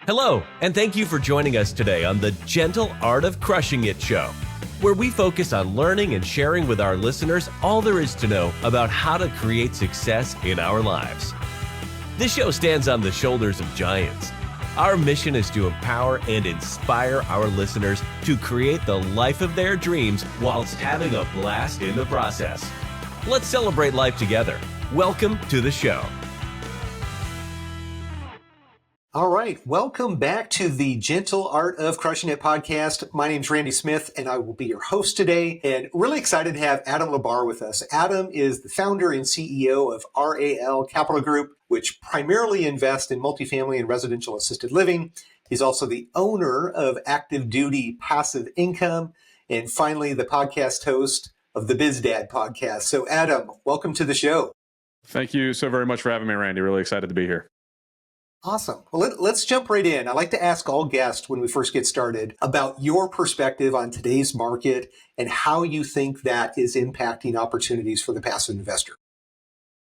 Hello, and thank you for joining us today on the Gentle Art of Crushing It show, where we focus on learning and sharing with our listeners all there is to know about how to create success in our lives. This show stands on the shoulders of giants. Our mission is to empower and inspire our listeners to create the life of their dreams whilst having a blast in the process. Let's celebrate life together. Welcome to the show. All right. Welcome back to the Gentle Art of Crushing It podcast. My name's Randy Smith, and I will be your host today. And really excited to have Adam LaBarr with us. Adam is the founder and CEO of RAL Capital Group, which primarily invests in multifamily and residential assisted living. He's also the owner of Active Duty Passive Income, and finally, the podcast host of the Biz Dad podcast. So Adam, welcome to the show. Thank you so very much for having me, Randy. Really excited to be here. Awesome. Well, let's jump right in. I like to ask all guests when we first get started about your perspective on today's market and how you think that is impacting opportunities for the passive investor.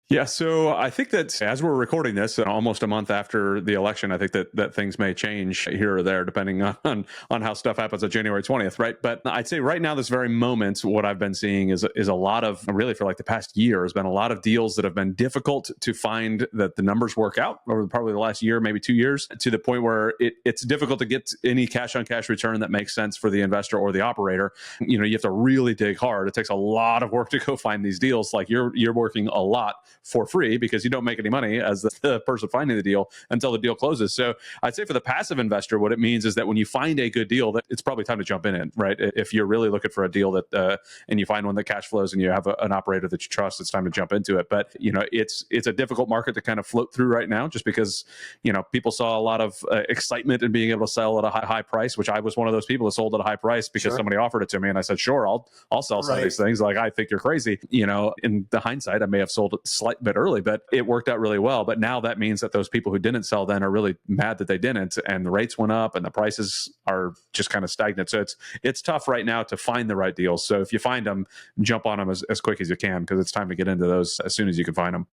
Yeah, so I think that as we're recording this, almost a month after the election, I think that things may change here or there depending on how stuff happens on January 20th, right? But I'd say right now, this very moment, what I've been seeing is a lot of, really for like the past year, has been a lot of deals that have been difficult to find that the numbers work out over probably the last year, maybe 2 years, to the point where it's difficult to get any cash-on-cash return that makes sense for the investor or the operator. You know, you have to really dig hard. It takes a lot of work to go find these deals. Like you're working a lot for free because you don't make any money as the person finding the deal until the deal closes. So I'd say for the passive investor, what it means is that when you find a good deal, that it's probably time to jump in it, right? If you're really looking for a deal that and you find one that cash flows and you have an operator that you trust, it's time to jump into it. But you know, it's a difficult market to kind of float through right now, just because you know people saw a lot of excitement in being able to sell at a high price, which I was one of those people that sold at a high price because somebody offered it to me, and I said, sure, I'll sell some of these things. Like I think you're crazy. You know, in the hindsight, I may have sold it a slight bit early, but it worked out really well. But now that means that those people who didn't sell then are really mad that they didn't, and the rates went up and the prices are just kind of stagnant. So it's tough right now to find the right deals. So if you find them, jump on them as quick as you can, because it's time to get into those as soon as you can find them.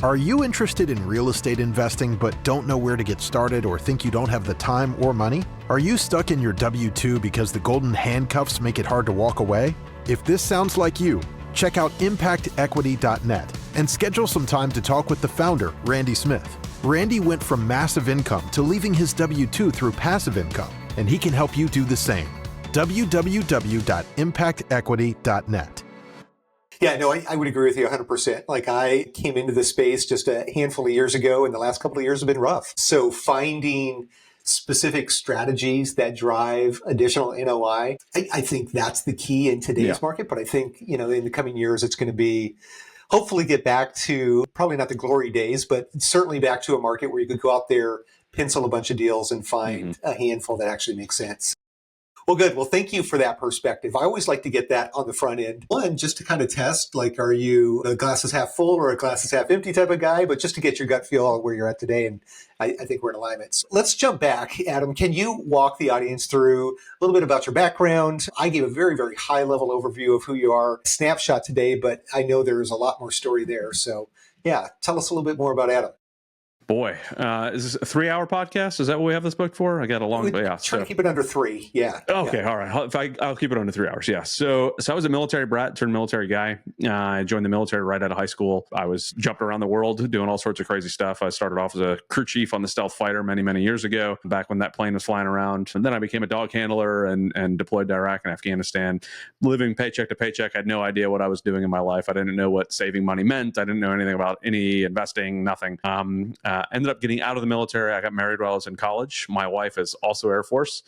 Are you interested in real estate investing but don't know where to get started or think you don't have the time or money? Are you stuck in your W-2 because the golden handcuffs make it hard to walk away? If this sounds like you, check out impactequity.net and schedule some time to talk with the founder, Randy Smith. Randy went from massive income to leaving his W-2 through passive income, and he can help you do the same. www.impactequity.net. Yeah, no, I would agree with you 100%. Like I came into this space just a handful of years ago, and the last couple of years have been rough. So finding specific strategies that drive additional NOI, I think that's the key in today's market. But I think, you know, in the coming years, it's going to be hopefully get back to probably not the glory days, but certainly back to a market where you could go out there, pencil a bunch of deals and find a handful that actually makes sense. Well, good. Well, thank you for that perspective. I always like to get that on the front end. One, just to kind of test, like, are you a glass is half full or a glass is half empty type of guy? But just to get your gut feel on where you're at today. And I think we're in alignment. So let's jump back. Adam, can you walk the audience through a little bit about your background? I gave a very, very high level overview of who you are, snapshot today, but I know there's a lot more story there. So yeah, tell us a little bit more about Adam. Boy, is this a 3-hour podcast? Is that what we have this booked for? I got a long, Try to keep it under 3. Yeah. Okay. Yeah. All right. I'll keep it under 3 hours. Yeah. So I was a military brat turned military guy. I joined the military right out of high school. I was jumping around the world doing all sorts of crazy stuff. I started off as a crew chief on the stealth fighter many, many years ago, back when that plane was flying around. And then I became a dog handler and deployed to Iraq and Afghanistan, living paycheck to paycheck. I had no idea what I was doing in my life. I didn't know what saving money meant. I didn't know anything about any investing, nothing. Ended up getting out of the military. I got married while I was in college. My wife is also Air Force.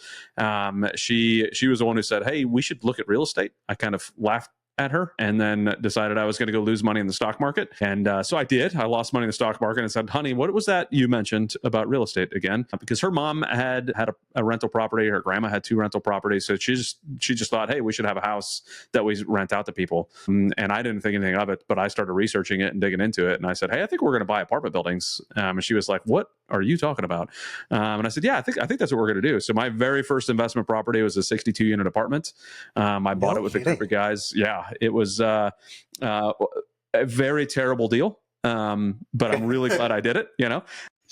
She was the one who said, "Hey, we should look at real estate." I kind of laughed at her and then decided I was going to go lose money in the stock market. And so I did. I lost money in the stock market and said, "Honey, what was that you mentioned about real estate again?" Because her mom had a rental property. Her grandma had 2 rental properties. So she just thought, "Hey, we should have a house that we rent out to people." And I didn't think anything of it, but I started researching it and digging into it. And I said, "Hey, I think we're going to buy apartment buildings." And she was like, "What are you talking about?" And I said, "Yeah, I think that's what we're going to do." So my very first investment property was a 62 unit apartment. I bought it with a group of guys. Yeah, it was a very terrible deal. But I'm really glad I did it, you know?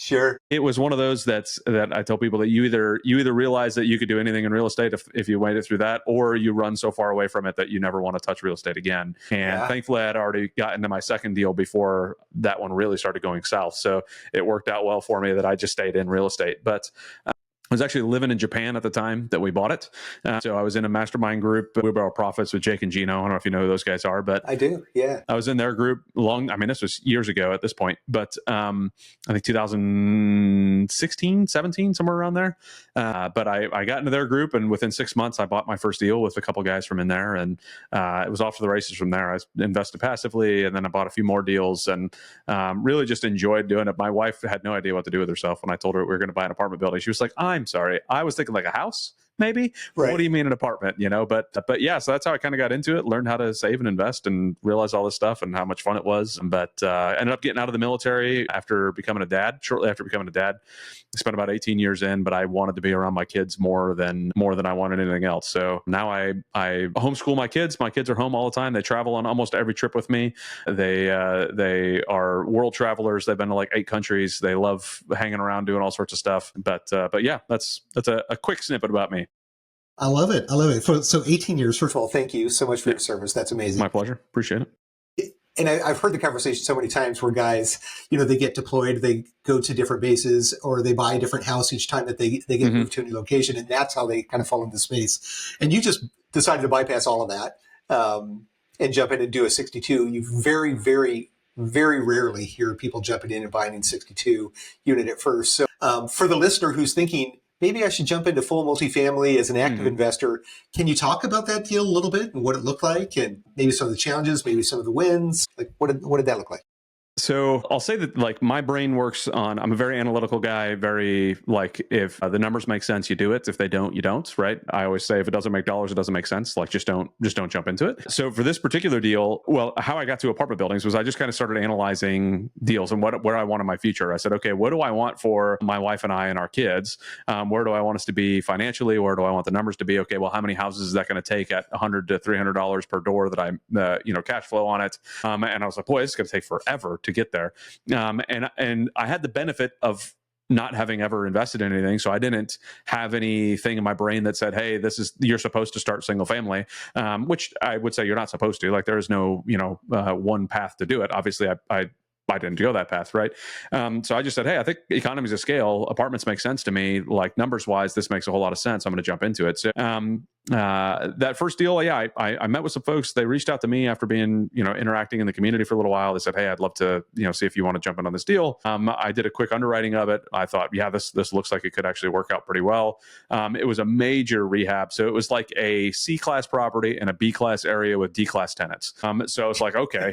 Sure. It was one of those that I tell people that you either realize that you could do anything in real estate if you waited through that, or you run so far away from it that you never want to touch real estate again. And thankfully, I had already gotten to my second deal before that one really started going south. So it worked out well for me that I just stayed in real estate. But I was actually living in Japan at the time that we bought it. So I was in a mastermind group, Wheelbarrow Profits with Jake and Gino. I don't know if you know who those guys are, but I do. Yeah. I was in their group this was years ago at this point, but I think 2016, 17, somewhere around there. But I got into their group, and within 6 months, I bought my first deal with a couple guys from in there, and it was off to the races from there. I invested passively, and then I bought a few more deals, and really just enjoyed doing it. My wife had no idea what to do with herself when I told her we were going to buy an apartment building. She was like, I'm sorry. I was thinking like a house, maybe. Right. What do you mean an apartment? But yeah, so that's how I kind of got into it, learned how to save and invest and realize all this stuff and how much fun it was. But I ended up getting out of the military shortly after becoming a dad. I spent about 18 years in, but I wanted to be around my kids more than I wanted anything else. So now I homeschool my kids. My kids are home all the time. They travel on almost every trip with me. They are world travelers. They've been to like 8 countries. They love hanging around doing all sorts of stuff. But yeah, that's a quick snippet about me. I love it. So 18 years, first of all, thank you so much for your service. That's amazing. My pleasure. Appreciate it. And I've heard the conversation so many times where guys, they get deployed, they go to different bases, or they buy a different house each time that they get moved to a new location. And that's how they kind of fall into space. And you just decided to bypass all of that and jump in and do a 62. You very, very, very rarely hear people jumping in and buying a 62 unit at first. So for the listener who's thinking, maybe I should jump into full multifamily as an active investor. Can you talk about that deal a little bit and what it looked like, and maybe some of the challenges, maybe some of the wins? Like, what did that look like? So I'll say that like my brain works on, I'm a very analytical guy, very like if the numbers make sense, you do it. If they don't, you don't, right? I always say if it doesn't make dollars, it doesn't make sense. Like just don't jump into it. So for this particular deal, well, how I got to apartment buildings was I just kind of started analyzing deals and where I want in my future. I said, okay, what do I want for my wife and I and our kids? Where do I want us to be financially? Where do I want the numbers to be? Okay, well, how many houses is that going to take at $100 to $300 per door that I, cash flow on it? And I was like, boy, it's going to take forever to get there. And I had the benefit of not having ever invested in anything. So I didn't have anything in my brain that said, hey, you're supposed to start single family, which I would say you're not supposed to. Like there is no, one path to do it. Obviously I didn't go that path, right? So I just said, hey, I think economies of scale, apartments make sense to me. Like numbers wise, this makes a whole lot of sense. I'm going to jump into it. So that first deal, yeah, I met with some folks. They reached out to me after being, interacting in the community for a little while. They said, hey, I'd love to, see if you want to jump in on this deal. I did a quick underwriting of it. I thought, yeah, this looks like it could actually work out pretty well. It was a major rehab. So it was like a C-class property in a B-class area with D-class tenants. So it's like, okay.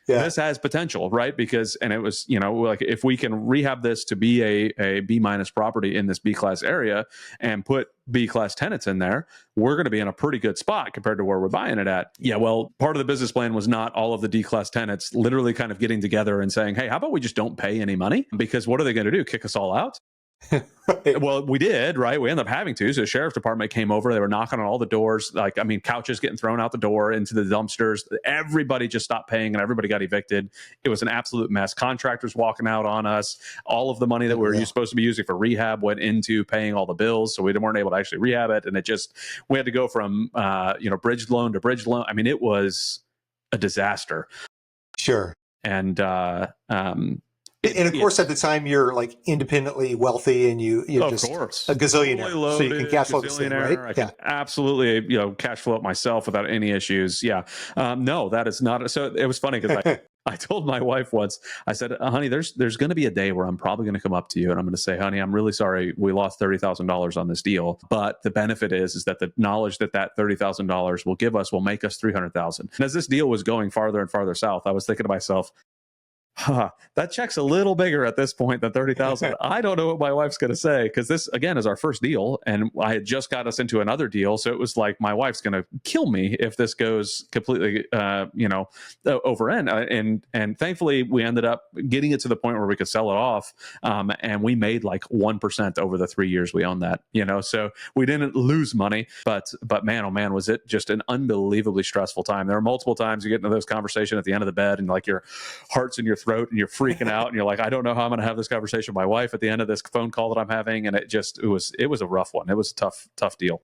This has potential, right? Because, and it was, like if we can rehab this to be a B- property in this B-class area and put B-class tenants in there, we're going to be in a pretty good spot compared to where we're buying it at. Yeah, well, part of the business plan was not all of the D-class tenants literally kind of getting together and saying, hey, how about we just don't pay any money? Because what are they going to do? Kick us all out? Right. Well, we did, right? We ended up having to. So the sheriff's department came over. They were knocking on all the doors. Couches getting thrown out the door into the dumpsters. Everybody just stopped paying and everybody got evicted. It was an absolute mess. Contractors walking out on us. All of the money that we were supposed to be using for rehab went into paying all the bills. So we weren't able to actually rehab it. And we had to go from, bridge loan to bridge loan. I mean, it was a disaster. Sure. And of course, at the time, you're like independently wealthy and you're just a gazillionaire. Loaded, so you can cash flow this thing, right? I can absolutely, cash flow it myself without any issues. Yeah. No, that is not. So it was funny because I told my wife once, I said, honey, there's going to be a day where I'm probably going to come up to you and I'm going to say, honey, I'm really sorry. We lost $30,000 on this deal. But the benefit is that the knowledge that $30,000 will make us $300,000. And as this deal was going farther and farther south, I was thinking to myself, that check's a little bigger at this point than 30,000. I don't know what my wife's going to say because this again is our first deal and I had just got us into another deal. So it was like, my wife's going to kill me if this goes completely, over end. And thankfully we ended up getting it to the point where we could sell it off. And we made like 1% over the 3 years we owned that, so we didn't lose money, but man, oh man, was it just an unbelievably stressful time. There were multiple times you get into those conversations at the end of the bed and like your heart's in your throat and you're freaking out and you're like, I don't know how I'm going to have this conversation with my wife at the end of this phone call that I'm having. And it was a rough one. It was a tough deal.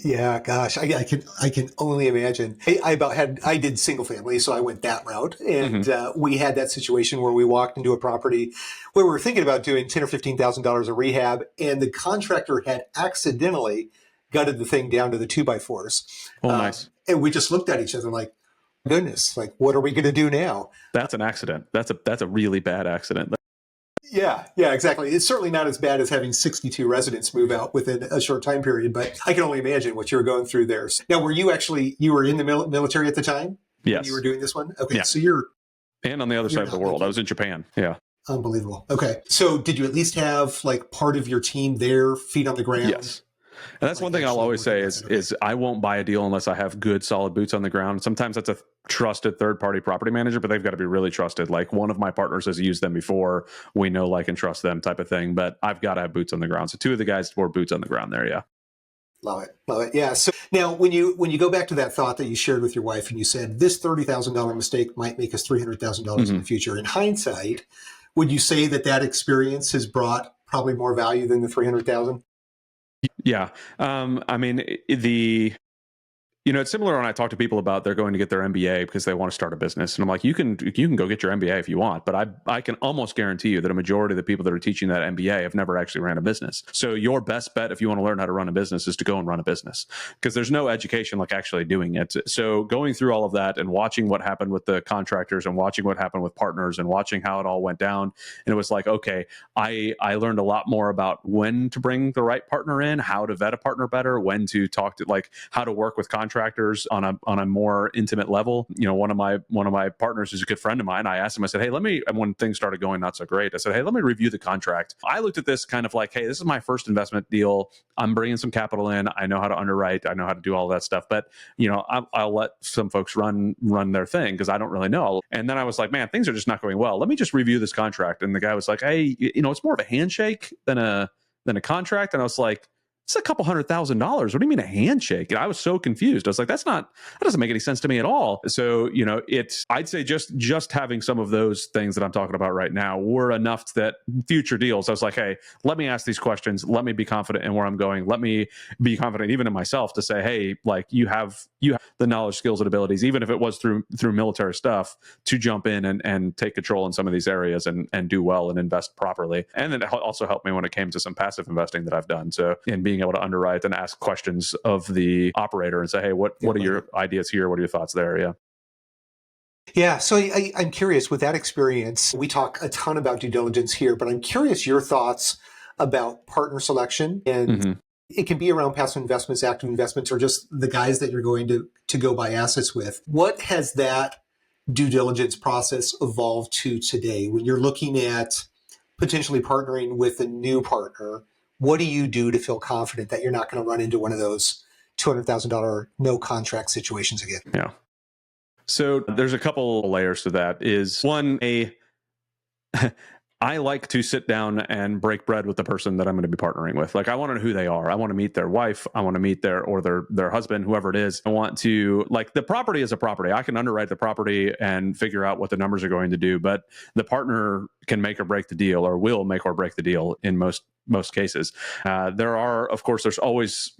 Yeah, gosh, I can only imagine. I did single family, so I went that route, and we had that situation where we walked into a property where we were thinking about doing $10,000 or $15,000 of rehab, and the contractor had accidentally gutted the thing down to the 2x4s. Oh, nice. And we just looked at each other like, goodness, like what are we going to do now? That's an accident. That's a really bad accident. Yeah, exactly. It's certainly not as bad as having 62 residents move out within a short time period, but I can only imagine what you were going through there. Now, were you in the military at the time? Yes. When you were doing this one? Okay, yeah. So you're... And on the other side of the world. I was in Japan. Yeah. Unbelievable. Okay. So did you at least have like part of your team there, feet on the ground? Yes. And that's one thing I'll always say is I won't buy a deal unless I have good, solid boots on the ground. Sometimes that's a trusted third-party property manager, but they've got to be really trusted. Like one of my partners has used them before. We know, like, and trust them type of thing, but I've got to have boots on the ground. So two of the guys wore boots on the ground there. Yeah. Love it. Yeah. So now when you go back to that thought that you shared with your wife and you said this $30,000 mistake might make us $300,000 in the future. In hindsight, would you say that experience has brought probably more value than the $300,000? Yeah. I mean, it's similar when I talk to people about they're going to get their MBA because they want to start a business. And I'm like, you can go get your MBA if you want, but I can almost guarantee you that a majority of the people that are teaching that MBA have never actually ran a business. So your best bet if you want to learn how to run a business is to go and run a business, because there's no education like actually doing it. So going through all of that and watching what happened with the contractors and watching what happened with partners and watching how it all went down. And it was like, okay, I learned a lot more about when to bring the right partner in, how to vet a partner better, when to talk to, like, how to work with contractors on a more intimate level. One of my partners is a good friend of mine. I asked him, I said, hey, when things started going not so great, I said, hey, let me review the contract. I looked at this kind of like, hey, this is my first investment deal. I'm bringing some capital in. I know how to underwrite. I know how to do all that stuff. But, I'll let some folks run their thing because I don't really know. And then I was like, man, things are just not going well. Let me just review this contract. And the guy was like, hey, it's more of a handshake than a contract. And I was like, it's a couple $100,000. What do you mean a handshake? And I was so confused. I was like, that doesn't make any sense to me at all. So, I'd say just having some of those things that I'm talking about right now were enough that future deals, I was like, hey, let me ask these questions. Let me be confident in where I'm going. Let me be confident even in myself to say, hey, like you have the knowledge, skills, and abilities, even if it was through military stuff, to jump in and take control in some of these areas and do well and invest properly. And then it also helped me when it came to some passive investing that I've done. So in being able to underwrite and ask questions of the operator and say, hey, what are your ideas here? What are your thoughts there? Yeah. Yeah. So I'm curious, with that experience, we talk a ton about due diligence here, but I'm curious your thoughts about partner selection. And it can be around passive investments, active investments, or just the guys that you're going to go buy assets with. What has that due diligence process evolved to today? When you're looking at potentially partnering with a new partner, what do you do to feel confident that you're not going to run into one of those $200,000 no contract situations again? Yeah. So there's a couple layers to that. Is one, I like to sit down and break bread with the person that I'm going to be partnering with. Like, I want to know who they are. I want to meet their wife. I want to meet their husband, whoever it is. I want to, like, the property is a property. I can underwrite the property and figure out what the numbers are going to do, but the partner can make or break the deal, or will make or break the deal in most cases. There's always,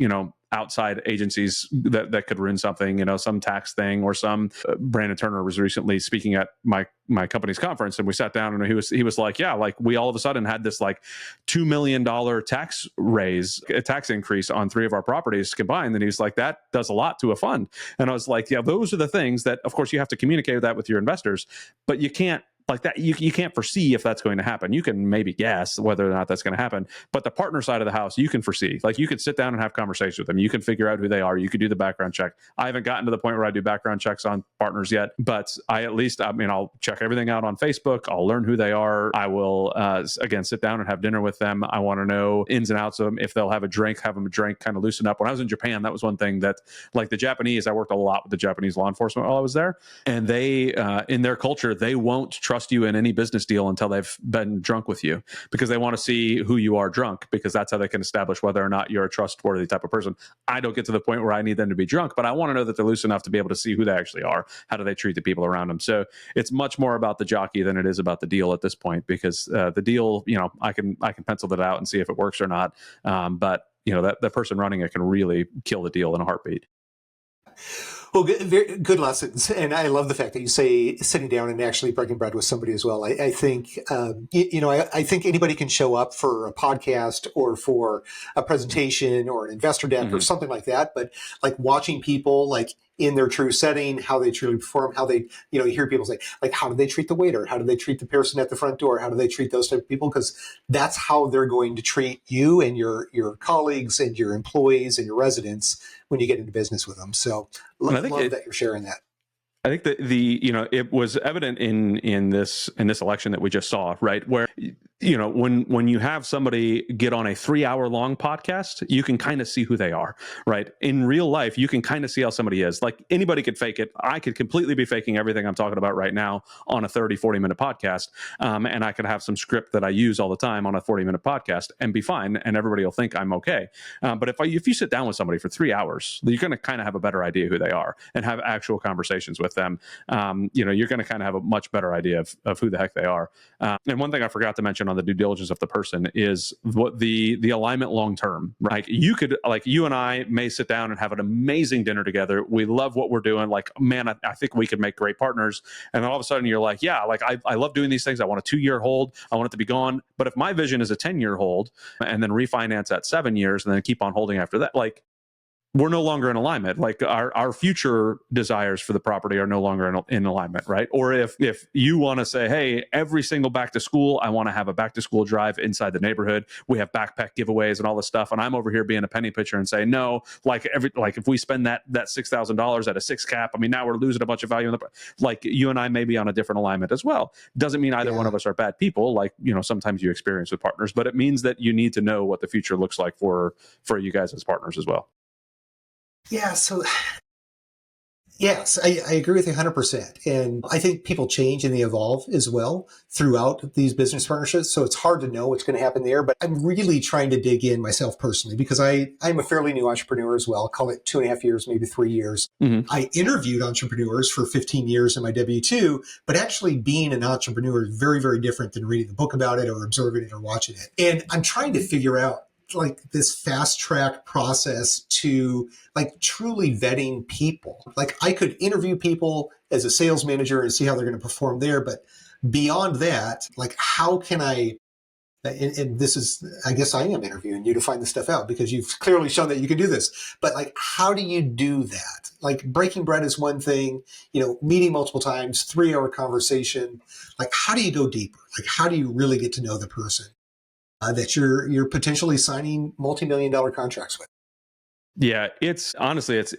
outside agencies that could ruin something, some tax thing or some. Brandon Turner was recently speaking at my company's conference, and we sat down and he was like, yeah, like we all of a sudden had this like $2 million tax increase on 3 of our properties combined. And he was like, that does a lot to a fund. And I was like, yeah, those are the things that, of course, you have to communicate that with your investors, but you can't, like that, you can't foresee if that's going to happen. You can maybe guess whether or not that's going to happen, but the partner side of the house, you can foresee. Like, you could sit down and have conversations with them. You can figure out who they are. You could do the background check. I haven't gotten to the point where I do background checks on partners yet, but I'll check everything out on Facebook. I'll learn who they are. I will, again, sit down and have dinner with them. I want to know ins and outs of them. If they'll have them a drink, kind of loosen up. When I was in Japan, that was one thing that, like, the Japanese, I worked a lot with the Japanese law enforcement while I was there, and they, in their culture, they won't trust trust you in any business deal until they've been drunk with you, because they want to see who you are drunk, because that's how they can establish whether or not you're a trustworthy type of person. I don't get to the point where I need them to be drunk, but I want to know that they're loose enough to be able to see who they actually are. How do they treat the people around them? So it's much more about the jockey than it is about the deal at this point, because the deal, I can pencil that out and see if it works or not. But that the person running it can really kill the deal in a heartbeat. Well, very good lessons. And I love the fact that you say sitting down and actually breaking bread with somebody as well. I think, I think anybody can show up for a podcast or for a presentation or an investor deck or something like that. But like watching people like in their true setting, how they truly perform, how they, you hear people say, like, how do they treat the waiter? How do they treat the person at the front door? How do they treat those type of people? Because that's how they're going to treat you and your colleagues and your employees and your residents when you get into business with them. So love that you're sharing that. I think that it was evident in this election that we just saw, right? Where, when you have somebody get on a 3-hour long podcast, you can kind of see who they are, right? In real life, you can kind of see how somebody is. Like anybody could fake it. I could completely be faking everything I'm talking about right now on a 30-40 minute podcast. And I could have some script that I use all the time on a 40-minute podcast and be fine. And everybody will think I'm okay. But if you sit down with somebody for 3 hours, you're going to kind of have a better idea who they are and have actual conversations with them. You're going to kind of have a much better idea of who the heck they are. And one thing I forgot to mention on the due diligence of the person is what the alignment long term. Right? You and I may sit down and have an amazing dinner together. We love what we're doing. Like, man, I think we could make great partners. And then all of a sudden you're like, yeah, like I love doing these things. I want a 2-year hold. I want it to be gone. But if my vision is a 10-year hold and then refinance at 7 years and then keep on holding after that, like, we're no longer in alignment. Like our future desires for the property are no longer in alignment, right? Or if you want to say, hey, every single back to school, I want to have a back to school drive inside the neighborhood. We have backpack giveaways and all this stuff, and I'm over here being a penny pitcher and say no. Like if we spend that $6,000 at a 6 cap, I mean, now we're losing a bunch of value in the. Like you and I may be on a different alignment as well. Doesn't mean either one of us are bad people. Like sometimes you experience with partners, but it means that you need to know what the future looks like for you guys as partners as well. Yeah. So, yes, I agree with you 100%. And I think people change and they evolve as well throughout these business partnerships. So it's hard to know what's going to happen there. But I'm really trying to dig in myself personally because I'm a fairly new entrepreneur as well. I'll call it 2.5 years, maybe 3 years. I interviewed entrepreneurs for 15 years in my W-2, but actually being an entrepreneur is very, very different than reading a book about it or observing it or watching it. And I'm trying to figure out like this fast track process to like truly vetting people. Like I could interview people as a sales manager and see how they're going to perform there. But beyond that, like how can I, and this is, I guess I am interviewing you to find this stuff out because you've clearly shown that you can do this, but like, how do you do that? Like breaking bread is one thing, meeting multiple times, 3-hour conversation. Like, how do you go deeper? Like, how do you really get to know the person that you're potentially signing multi-million-dollar contracts with? Yeah, it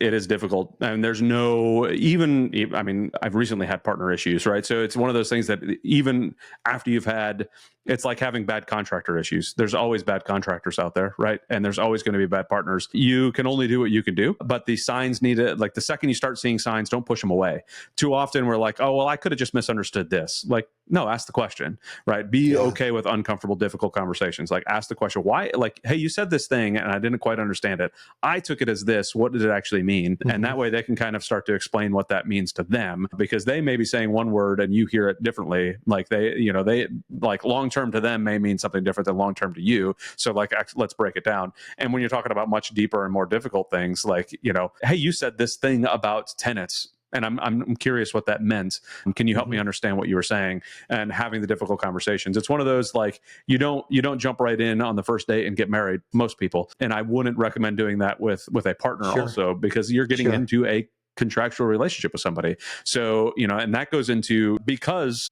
is difficult. And there's I've recently had partner issues, right? So it's one of those things that even after you've had, it's like having bad contractor issues. There's always bad contractors out there, right? And there's always going to be bad partners. You can only do what you can do, but the signs need to, like the second you start seeing signs, don't push them away. Too often we're like, oh, well, I could have just misunderstood this. Like, no, ask the question, right? Be okay with uncomfortable, difficult conversations. Like ask the question, why, like, hey, you said this thing and I didn't quite understand it. I took it as this. What did it actually mean? And that way they can kind of start to explain what that means to them because they may be saying one word and you hear it differently. Like they like long-term to them may mean something different than long-term to you. So like, let's break it down. And when you're talking about much deeper and more difficult things, like, hey, you said this thing about tenants. And I'm curious what that meant. Can you help me understand what you were saying? And having the difficult conversations. It's one of those like you don't jump right in on the first date and get married. Most people, and I wouldn't recommend doing that with a partner also because you're getting into a contractual relationship with somebody. So, and that goes into because,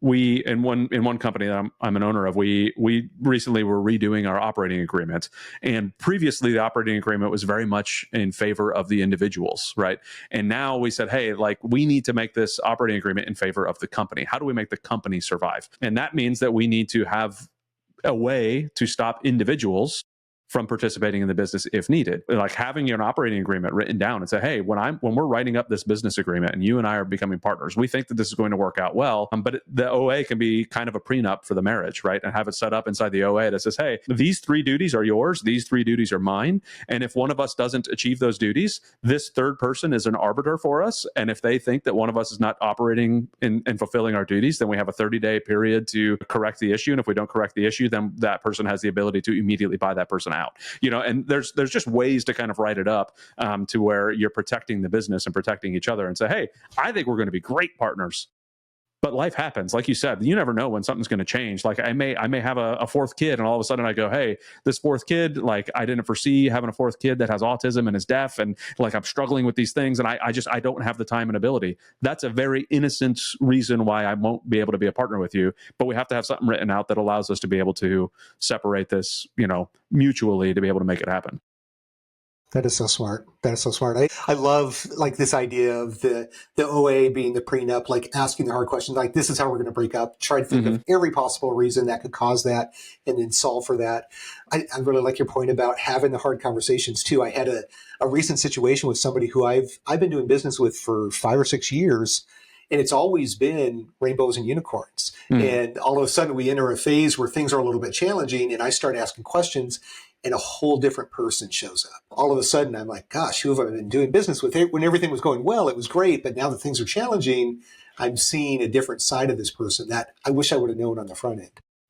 we in one company that I'm an owner of, we recently were redoing our operating agreement. And previously the operating agreement was very much in favor of the individuals, right? And now we said, hey, like we need to make this operating agreement in favor of the company. How do we make the company survive? And that means that we need to have a way to stop individuals from participating in the business if needed. Like having an operating agreement written down and say, hey, when we're writing up this business agreement and you and I are becoming partners, we think that this is going to work out well. But the OA can be kind of a prenup for the marriage, right? And have it set up inside the OA that says, hey, these 3 duties are yours, these 3 duties are mine. And if one of us doesn't achieve those duties, this third person is an arbiter for us. And if they think that one of us is not operating and fulfilling our duties, then we have a 30-day period to correct the issue. And if we don't correct the issue, then that person has the ability to immediately buy that person out. And there's just ways to kind of write it up to where you're protecting the business and protecting each other and say, hey, I think we're going to be great partners. But life happens. Like you said, you never know when something's going to change. Like I may have a 4th kid and all of a sudden I go, hey, this 4th kid, like I didn't foresee having a 4th kid that has autism and is deaf. And like, I'm struggling with these things and I don't have the time and ability. That's a very innocent reason why I won't be able to be a partner with you. But we have to have something written out that allows us to be able to separate this, mutually to be able to make it happen. That is so smart. That is so smart. I love like this idea of the OA being the prenup, like asking the hard questions, like this is how we're going to break up, try to think of every possible reason that could cause that and then solve for that. I really like your point about having the hard conversations too. I had a recent situation with somebody who I've been doing business with for 5 or 6 years. And it's always been rainbows and unicorns. And all of a sudden we enter a phase where things are a little bit challenging and I start asking questions and a whole different person shows up. All of a sudden I'm like, gosh, who have I been doing business with? When everything was going well, it was great. But now that things are challenging, I'm seeing a different side of this person that I wish I would have known on the front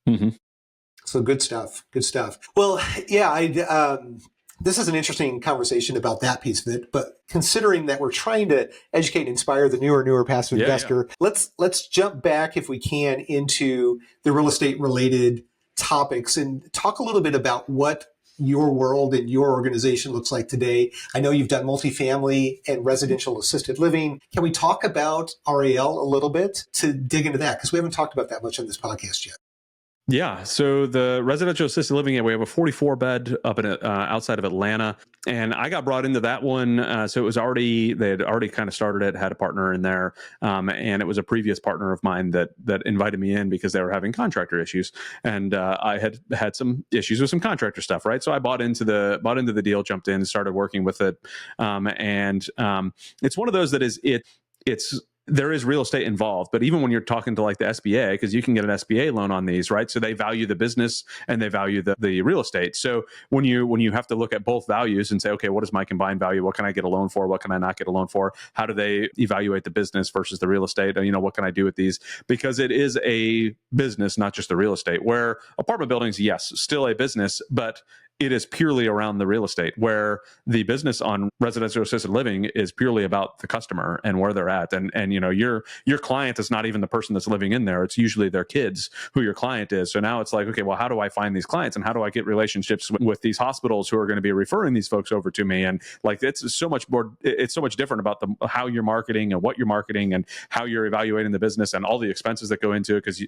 end. So good stuff. Good stuff. Well, yeah, this is an interesting conversation about that piece of it, but considering that we're trying to educate and inspire the newer passive investor, let's jump back if we can into the real estate related topics and talk a little bit about what your world and your organization looks like today. I know you've done multifamily and residential assisted living. Can we talk about RAL a little bit to dig into that? Because we haven't talked about that much on this podcast yet. Yeah. So the residential assisted living, we have a 44 bed up in outside of Atlanta. And I got brought into that one. So it was they had already kind of started it, had a partner in there. And it was a previous partner of mine that invited me in because they were having contractor issues. And I had some issues with some contractor stuff, right? So I bought into the deal, jumped in, started working with it. And it's one of those that there is real estate involved, but even when you're talking to like the SBA, because you can get an SBA loan on these, right? So they value the business and they value the real estate. So when you have to look at both values and say, okay, what is my combined value? What can I get a loan for? What can I not get a loan for? How do they evaluate the business versus the real estate? What can I do with these? Because it is a business, not just the real estate, where apartment buildings, yes, still a business, but it is purely around the real estate, where the business on residential assisted living is purely about the customer and where they're at. And your client is not even the person that's living in there. It's usually their kids who your client is. So now it's like, okay, well, how do I find these clients and how do I get relationships with these hospitals who are going to be referring these folks over to me? And like, it's so much different about how you're marketing and what you're marketing and how you're evaluating the business and all the expenses that go into it. Because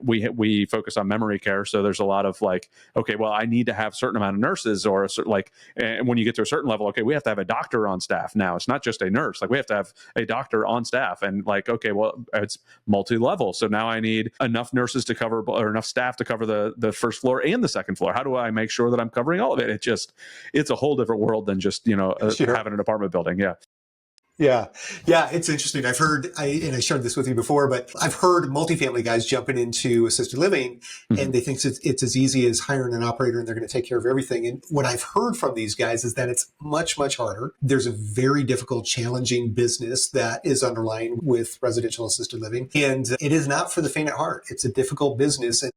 we focus on memory care. So there's a lot of like, okay, well, I need to have certain amount of nurses or a certain, and when you get to a certain level, okay, we have to have a doctor on staff now. It's not just a nurse. Like we have to have a doctor on staff and like, okay, well, it's multi-level. So now I need enough nurses to cover or enough staff to cover the first floor and the second floor. How do I make sure that I'm covering all of it? It's a whole different world than just, having an apartment building. Yeah. Yeah, it's interesting. I've heard, I shared this with you before, but I've heard multifamily guys jumping into assisted living and they think it's as easy as hiring an operator and they're going to take care of everything. And what I've heard from these guys is that it's much, much harder. There's a very difficult, challenging business that is underlying with residential assisted living. And it is not for the faint at heart. It's a difficult business. And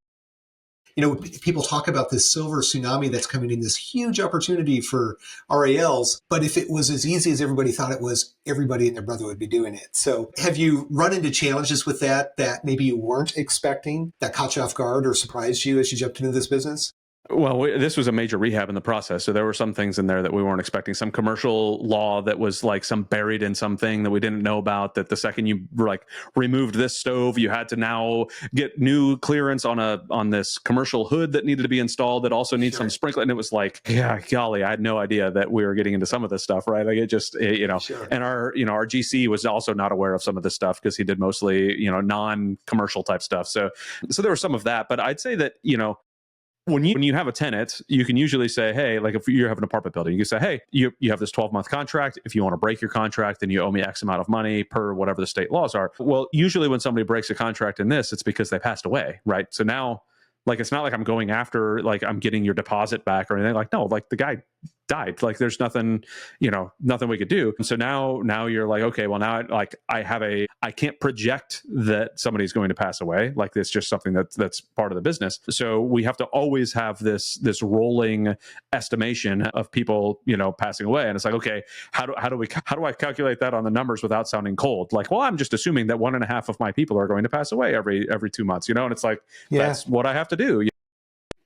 people talk about this silver tsunami that's coming in, this huge opportunity for RALs. But if it was as easy as everybody thought it was, everybody and their brother would be doing it. So have you run into challenges with that maybe you weren't expecting, that caught you off guard or surprised you as you jumped into this business? Well, this was a major rehab in the process. So there were some things in there that we weren't expecting. Some commercial law that was like some buried in something that we didn't know about, that the second you removed this stove, you had to now get new clearance on this commercial hood that needed to be installed that also needs some sprinkler. And it was like, yeah, golly, I had no idea that we were getting into some of this stuff, right? Like it just, and our GC was also not aware of some of this stuff because he did mostly, non-commercial type stuff. So there was some of that, but I'd say that, when you have a tenant, you can usually say, hey, like if you have an apartment building, you can say, hey, you have this 12-month contract. If you want to break your contract, then you owe me X amount of money per whatever the state laws are. Well, usually when somebody breaks a contract in this, it's because they passed away, right? So now, like, it's not like I'm going after, like, I'm getting your deposit back or anything. Like, no, like the guy died. Like, there's nothing, nothing we could do. And so now you're like, okay, well now I can't project that somebody's going to pass away. Like, it's just something that's part of the business. So we have to always have this rolling estimation of people, passing away. And it's like, okay, how do I calculate that on the numbers without sounding cold? Like, well, I'm just assuming that 1.5 of my people are going to pass away every 2 months, and it's like, that's what I have to do.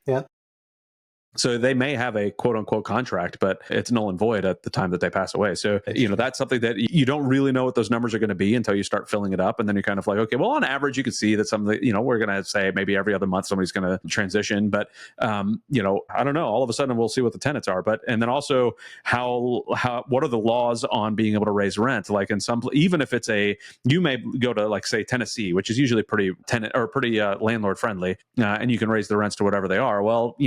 Yeah. So they may have a quote unquote contract, but it's null and void at the time that they pass away. So, that's something that you don't really know what those numbers are going to be until you start filling it up. And then you're kind of like, okay, well, on average, you can see that some of the, we're going to say maybe every other month somebody's going to transition. But, I don't know. All of a sudden we'll see what the tenants are. And then also what are the laws on being able to raise rent? Like in some, even if you may go to, like, say, Tennessee, which is usually pretty landlord friendly, and you can raise the rents to whatever they are. Well,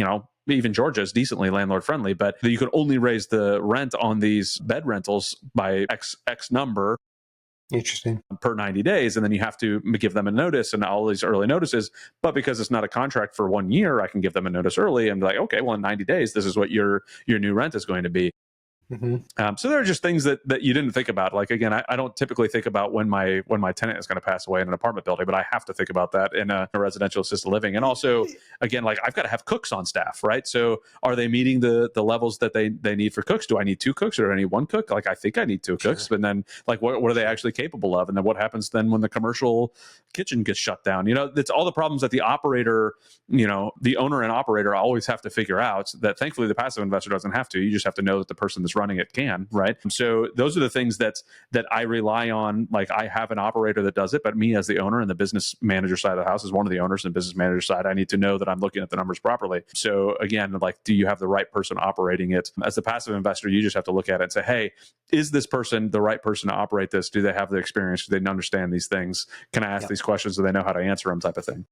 even Georgia is decently landlord friendly, but you can only raise the rent on these bed rentals by X number. Interesting. Per 90 days. And then you have to give them a notice and all these early notices. But because it's not a contract for 1 year, I can give them a notice early and be like, okay, well, in 90 days, this is what your new rent is going to be. Mm-hmm. So there are just things that you didn't think about. Like, again, I don't typically think about when my tenant is going to pass away in an apartment building, but I have to think about that in a residential assisted living. And also, again, like, I've got to have cooks on staff, right? So are they meeting the levels that they need for cooks? Do I need 2 cooks or do I need 1 cook? Like, I think I need 2 cooks, but then, like, what are they actually capable of? And then what happens then when the commercial kitchen gets shut down? It's all the problems that the operator, the owner and operator always have to figure out, that thankfully the passive investor doesn't have to. You just have to know that the person that's running it can, right? So those are the things that I rely on. Like, I have an operator that does it, but me as the owner and the business manager side of the house, is one of the owners and business manager side, I need to know that I'm looking at the numbers properly. So again, like, do you have the right person operating it? As the passive investor, you just have to look at it and say, hey, is this person the right person to operate this? Do they have the experience? Do they understand these things? Can I ask these questions? Do they know how to answer them, type of thing?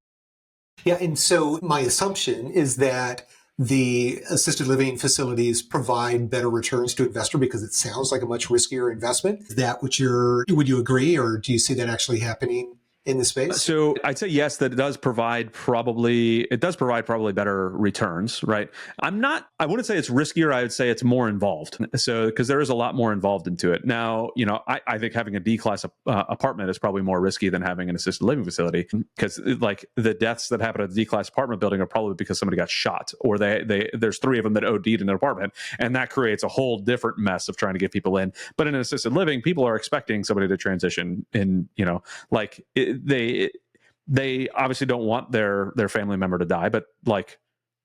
Yeah. And so my assumption is that the assisted living facilities provide better returns to investor because it sounds like a much riskier investment. Is that would you agree, or do you see that actually happening in the space? So I'd say yes, that it does provide probably better returns, right? I wouldn't say it's riskier. I would say it's more involved. So, because there is a lot more involved into it. Now, I think having a D-class apartment is probably more risky than having an assisted living facility, because, like, the deaths that happen at the D-class apartment building are probably because somebody got shot, or there's 3 of them that OD'd in an apartment, and that creates a whole different mess of trying to get people in. But in an assisted living, people are expecting somebody to transition in, they obviously don't want their family member to die, but, like,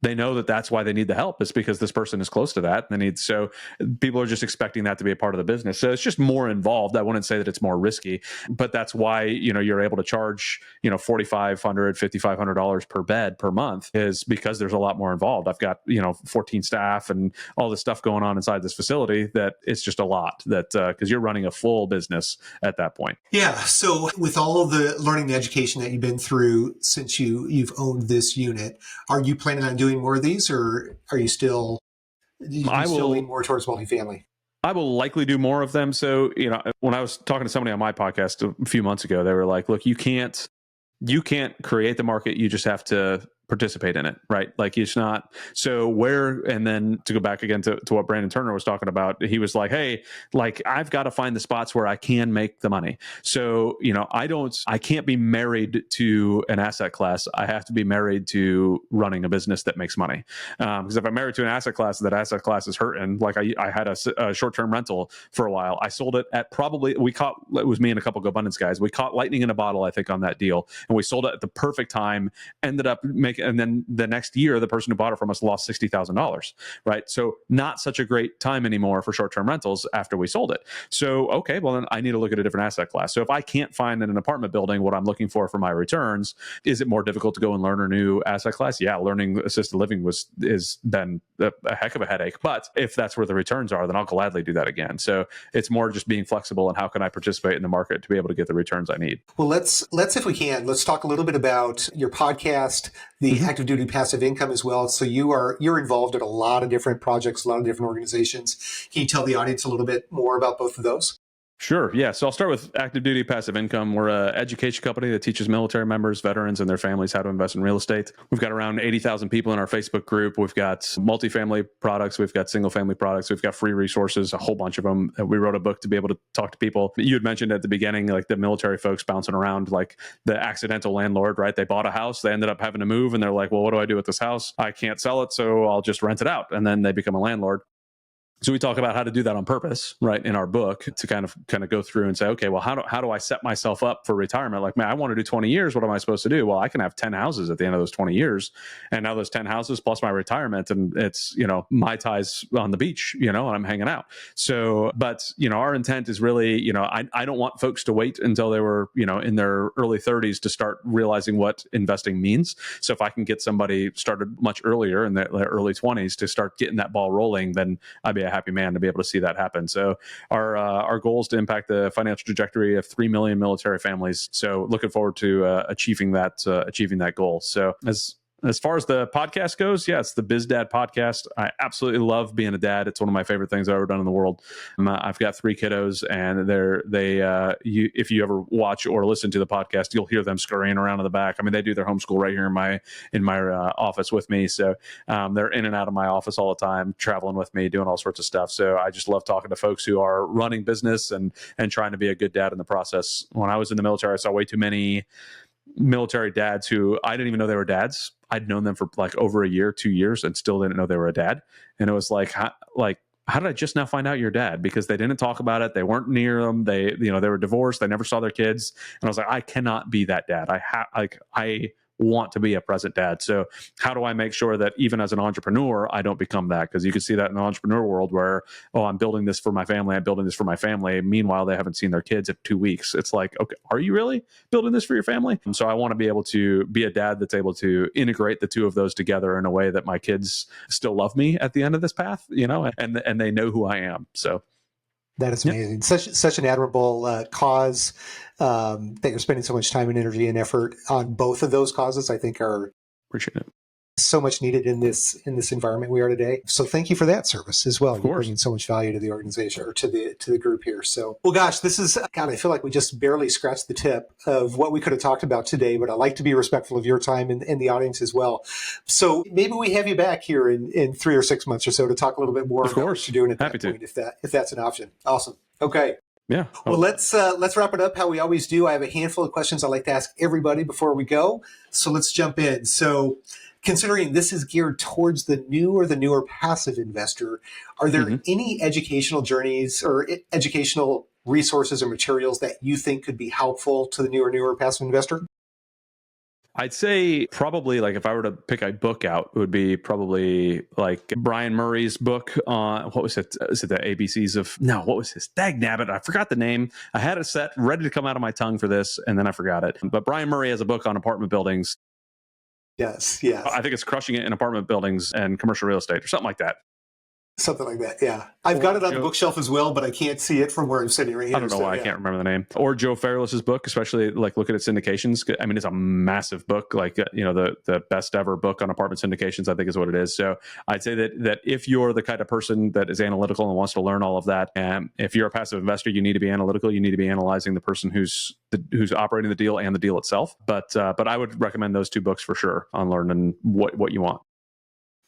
they know that that's why they need the help. It's because this person is close to that. So people are just expecting that to be a part of the business. So it's just more involved. I wouldn't say that it's more risky, but that's why, you're able to charge, $4,500, $5,500 per bed per month, is because there's a lot more involved. I've got, 14 staff and all this stuff going on inside this facility, that it's just a lot, that, because you're running a full business at that point. Yeah. So with all of the learning and education that you've been through since you've owned this unit, are you planning on doing more of these, or are you still lean more towards multifamily? I will likely do more of them. So, when I was talking to somebody on my podcast a few months ago, they were like, look, you can't create the market. You just have to participate in it, right? Like, it's not, and then to go back again to what Brandon Turner was talking about, he was like, hey, like, I've got to find the spots where I can make the money. So, I can't be married to an asset class. I have to be married to running a business that makes money. Because if I'm married to an asset class, that asset class is hurting. Like, I had a short-term rental for a while. I sold it at it was me and a couple of GoBundance guys. We caught lightning in a bottle, I think, on that deal. And we sold it at the perfect time, ended up making, and then the next year, the person who bought it from us lost $60,000, right? So not such a great time anymore for short-term rentals after we sold it. So, okay, well, then I need to look at a different asset class. So if I can't find in an apartment building what I'm looking for my returns, is it more difficult to go and learn a new asset class? Yeah, learning assisted living is been a heck of a headache. But if that's where the returns are, then I'll gladly do that again. So it's more just being flexible and how can I participate in the market to be able to get the returns I need. Well, let's if we can, let's talk a little bit about your podcast, the active duty passive income as well. So you're involved in a lot of different projects, a lot of different organizations. Can you tell the audience a little bit more about both of those? Sure. Yeah. So I'll start with active duty passive income. We're an education company that teaches military members, veterans, and their families how to invest in real estate. We've got around 80,000 people in our Facebook group. We've got multifamily products. We've got single family products. We've got free resources, a whole bunch of them. We wrote a book to be able to talk to people. You had mentioned at the beginning, like the military folks bouncing around, like the accidental landlord, right? They bought a house. They ended up having to move and they're like, well, what do I do with this house? I can't sell it, so I'll just rent it out. And then they become a landlord. So we talk about how to do that on purpose, right, in our book, to kind of go through and say, okay, well, how do I set myself up for retirement? Like, man, I want to do 20 years. What am I supposed to do? Well, I can have 10 houses at the end of those 20 years. And now those 10 houses plus my retirement, and it's, Mai Tais on the beach, and I'm hanging out. So, but, our intent is really, I don't want folks to wait until they were, in their early 30s to start realizing what investing means. So if I can get somebody started much earlier in their early 20s to start getting that ball rolling, then I'd be a happy man to be able to see that happen. So our goal is to impact the financial trajectory of 3 million military families. So looking forward to achieving that goal. So as far as the podcast goes, yeah, it's the Biz Dad podcast. I absolutely love being a dad. It's one of my favorite things I've ever done in the world. I've got 3 kiddos, and if you ever watch or listen to the podcast, you'll hear them scurrying around in the back. I mean, they do their homeschool right here in my office with me. So they're in and out of my office all the time, traveling with me, doing all sorts of stuff. So I just love talking to folks who are running business and trying to be a good dad in the process. When I was in the military, I saw way too many military dads who I didn't even know they were dads. I'd known them for like over a year, 2 years, and still didn't know they were a dad. And it was like, how did I just now find out you're dad? Because they didn't talk about it. They weren't near them. They were divorced. They never saw their kids. And I was like, I cannot be that dad. I want to be a present dad. So how do I make sure that even as an entrepreneur, I don't become that? Because you can see that in the entrepreneur world where, oh, I'm building this for my family. I'm building this for my family. Meanwhile, they haven't seen their kids in 2 weeks. It's like, okay, are you really building this for your family? And so I want to be able to be a dad that's able to integrate the two of those together in a way that my kids still love me at the end of this path, and they know who I am. So that is amazing. Yep. Such an admirable cause that you're spending so much time and energy and effort on. Both of those causes, I think, are appreciate it. So much needed in this environment we are today. So thank you for that service as well. You're bringing so much value to the organization or to the group here. So, well, gosh, this is, God, I feel like we just barely scratched the tip of what we could have talked about today, but I like to be respectful of your time and the audience as well. So maybe we have you back here in 3 or 6 months or so to talk a little bit more about what you're doing at that point, if that's an option. Awesome. Okay. Yeah. Well, let's wrap it up how we always do. I have a handful of questions I'd like to ask everybody before we go. So let's jump in. So considering this is geared towards the newer passive investor, are there any educational journeys or educational resources or materials that you think could be helpful to the newer passive investor? I'd say probably, like, if I were to pick a book out, it would be probably like Brian Murray's book on, what was it? Is it the ABCs of, no, what was his? Dagnabbit. I forgot the name. I had it set ready to come out of my tongue for this, and then I forgot it. But Brian Murray has a book on apartment buildings. Yes. I think it's Crushing It in Apartment Buildings and Commercial Real Estate or something like that. Something like that, yeah. I've got it on the bookshelf as well, but I can't see it from where I'm sitting right here. I don't know why I can't remember the name. Or Joe Fairless's book, especially like looking at syndications. I mean, it's a massive book, like, the best ever book on apartment syndications, I think is what it is. So I'd say that if you're the kind of person that is analytical and wants to learn all of that, and if you're a passive investor, you need to be analytical. You need to be analyzing the person who's operating the deal and the deal itself. But I would recommend those 2 books for sure on learning what you want.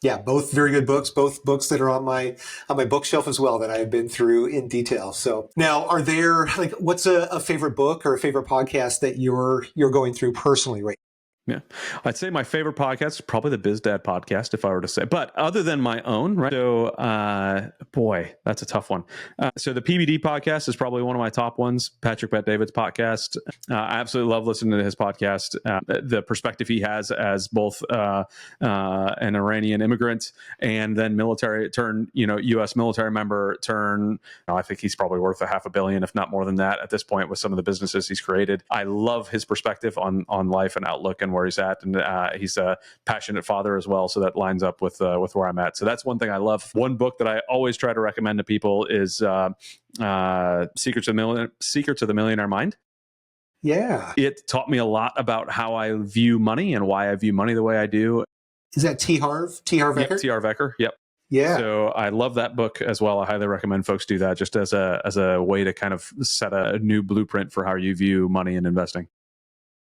Yeah, both very good books, both books that are on my bookshelf as well that I have been through in detail. So now, are there, like, what's a favorite book or a favorite podcast that you're going through personally right now? Yeah, I'd say my favorite podcast is probably the Biz Dad podcast, if I were to say. But other than my own, right? So, boy, that's a tough one. So the PBD podcast is probably one of my top ones. Patrick Bet-David's podcast. I absolutely love listening to his podcast. The perspective he has as both an Iranian immigrant and then military turn, U.S. military member turn. I think he's probably worth $500 million, if not more than that, at this point with some of the businesses he's created. I love his perspective on life and outlook and where he's at, and he's a passionate father as well, so that lines up with where I'm at. So that's one thing I love. One book that I always try to recommend to people is Secrets of the Millionaire Mind. Yeah. It taught me a lot about how I view money and why I view money the way I do. Is that T. Harv? T. Harv Yep, Eker? T.R. Vecker. Yep. Yeah. So I love that book as well. I highly recommend folks do that just as a way to kind of set a new blueprint for how you view money and investing.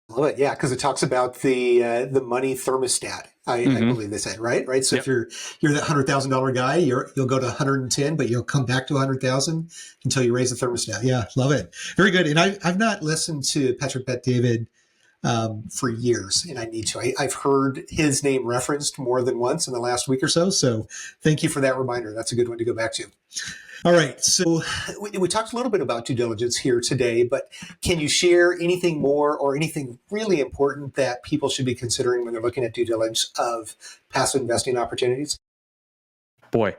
Love it. Yeah, because it talks about the money thermostat. I believe they said, right? Right. So Yep. if you're that $100,000 guy, you'll go to 110, but you'll come back to 100,000 until you raise the thermostat. Yeah, love it. Very good. And I've not listened to Patrick Bet-David for years, and I need to. I've heard his name referenced more than once in the last week or so. So thank you for that reminder. That's a good one to go back to. All right. So we talked a little bit about due diligence here today, but can you share anything more or anything really important that people should be considering when they're looking at due diligence of passive investing opportunities? Boy,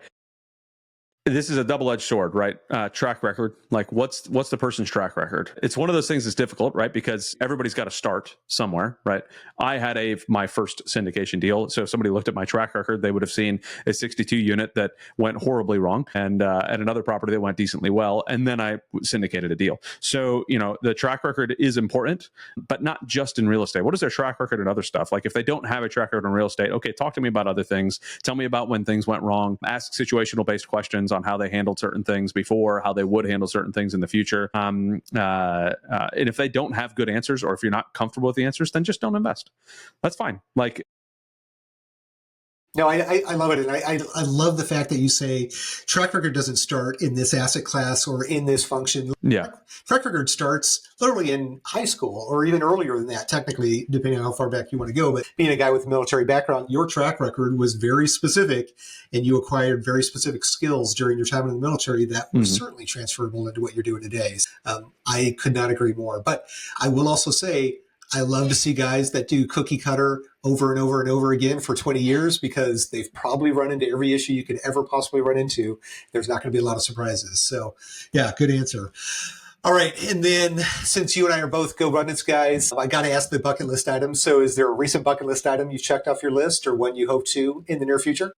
this is a double-edged sword, right? Track record. Like what's the person's track record? It's one of those things that's difficult, right? Because everybody's got to start somewhere, right? I had my first syndication deal. So if somebody looked at my track record, they would have seen a 62 unit that went horribly wrong and another property that went decently well. And then I syndicated a deal. So, the track record is important, but not just in real estate. What is their track record in other stuff? Like if they don't have a track record in real estate, okay, talk to me about other things. Tell me about when things went wrong. Ask situational based questions on how they handled certain things before, how they would handle certain things in the future. And if they don't have good answers, or if you're not comfortable with the answers, then just don't invest. That's fine. Like, No, I love it. And I love the fact that you say track record doesn't start in this asset class or in this function. yeah, Track record starts literally in high school or even earlier than that, technically, depending on how far back you want to go. But being a guy with a military background, your track record was very specific and you acquired very specific skills during your time in the military that were certainly transferable into what you're doing today. I could not agree more. But I will also say, I love to see guys that do cookie cutter over and over and over again for 20 years because they've probably run into every issue you could ever possibly run into. There's not going to be a lot of surprises. So yeah, good answer. All right. And then since you and I are both GoBundance guys, I got to ask the bucket list item. So is there a recent bucket list item you've checked off your list or one you hope to in the near future?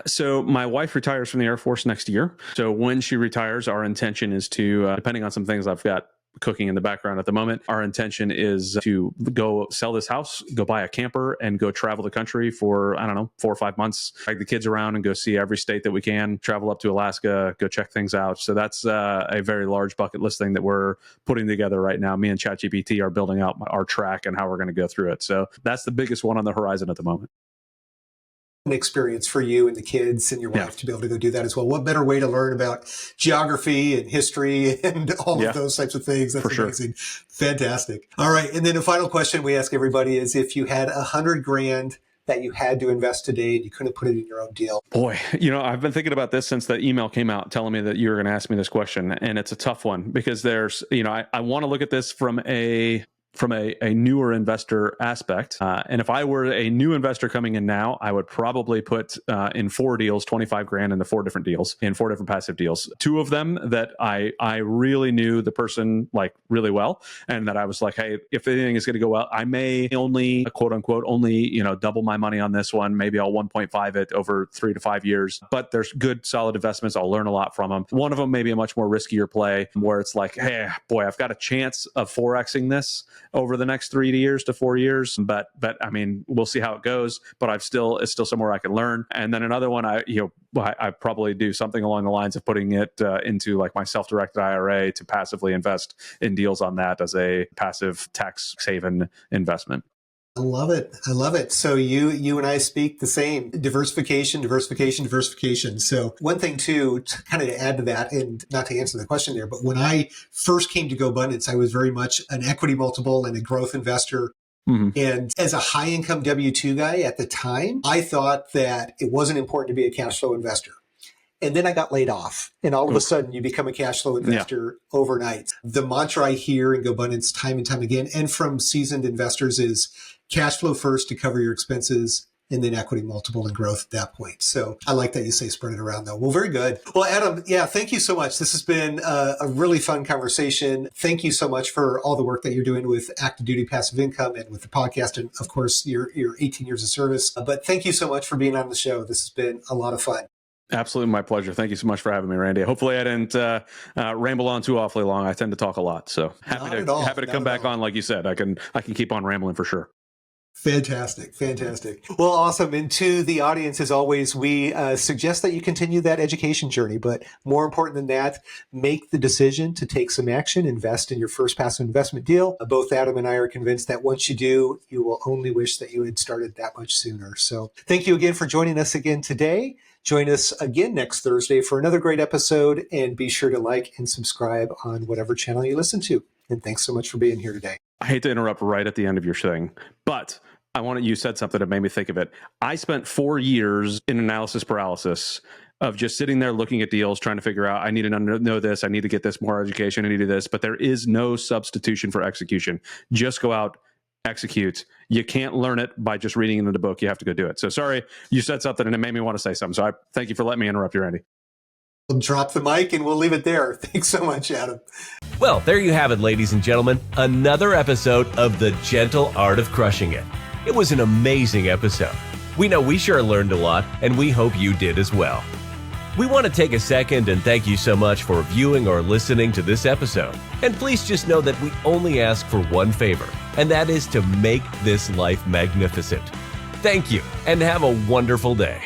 So my wife retires from the Air Force next year. So when she retires, our intention is to, depending on some things I've got cooking in the background at the moment, our intention is to go sell this house, go buy a camper, and go travel the country for, 4 or 5 months, drag the kids around and go see every state that we can, travel up to Alaska, go check things out. So that's a very large bucket list thing that we're putting together right now. Me and ChatGPT are building out our track and how we're going to go through it. So that's the biggest one on the horizon at the moment. An experience for you and the kids and your wife to be able to go do that as well. What better way to learn about geography and history and all of those types of things? That's amazing. Sure. Fantastic. All right. And then a final question we ask everybody is if you had $100,000 that you had to invest today and you couldn't put it in your own deal. Boy, I've been thinking about this since the email came out telling me that you were going to ask me this question. And it's a tough one because there's, I want to look at this from a newer investor aspect. And if I were a new investor coming in now, I would probably put in 4 deals, $25,000 into 4 different deals, in 4 different passive deals. 2 of them that I really knew the person like really well. And that I was like, hey, if anything is going to go well, I may only, quote unquote, double my money on this one. Maybe I'll 1.5 it over 3 to 5 years, but there's good, solid investments. I'll learn a lot from them. One of them may be a much more riskier play where it's like, hey, boy, I've got a chance of Forexing this over the next 3 years to 4 years. But I mean, we'll see how it goes, but it's still somewhere I can learn. And then another one, I probably do something along the lines of putting it into like my self-directed IRA to passively invest in deals on that as a passive tax haven investment. I love it. I love it. So you and I speak the same. Diversification. So one thing too, to kind of add to that, and not to answer the question there, but when I first came to GoBundance, I was very much an equity multiple and a growth investor. Mm-hmm. And as a high income W-2 guy at the time, I thought that it wasn't important to be a cash flow investor. And then I got laid off. And all of a sudden, you become a cash flow investor overnight. The mantra I hear in GoBundance time and time again, and from seasoned investors, is cash flow first to cover your expenses, and then equity multiple and growth at that point. So I like that you say spread it around, though. Well, very good. Well, Adam, thank you so much. This has been a really fun conversation. Thank you so much for all the work that you're doing with active duty passive income and with the podcast, and of course, your 18 years of service. But thank you so much for being on the show. This has been a lot of fun. Absolutely, my pleasure. Thank you so much for having me, Randy. Hopefully, I didn't ramble on too awfully long. I tend to talk a lot, so happy to come back on. Like you said, I can keep on rambling for sure. Fantastic. Well, awesome. And to the audience, as always, we suggest that you continue that education journey. But more important than that, make the decision to take some action, invest in your first passive investment deal. Both Adam and I are convinced that once you do, you will only wish that you had started that much sooner. So thank you again for joining us again today. Join us again next Thursday for another great episode. And be sure to like and subscribe on whatever channel you listen to. And thanks so much for being here today. I hate to interrupt right at the end of your thing, but you said something that made me think of it. I spent 4 years in analysis paralysis of just sitting there looking at deals, trying to figure out, I need to know this, I need to get this more education, I need to do this, but there is no substitution for execution. Just go out, execute. You can't learn it by just reading it in the book. You have to go do it. So sorry, you said something and it made me want to say something. So I thank you for letting me interrupt you, Randy. We'll drop the mic and we'll leave it there. Thanks so much, Adam. Well, there you have it, ladies and gentlemen. Another episode of The Gentle Art of Crushing It. It was an amazing episode. We know we sure learned a lot, and we hope you did as well. We want to take a second and thank you so much for viewing or listening to this episode. And please just know that we only ask for one favor, and that is to make this life magnificent. Thank you, and have a wonderful day.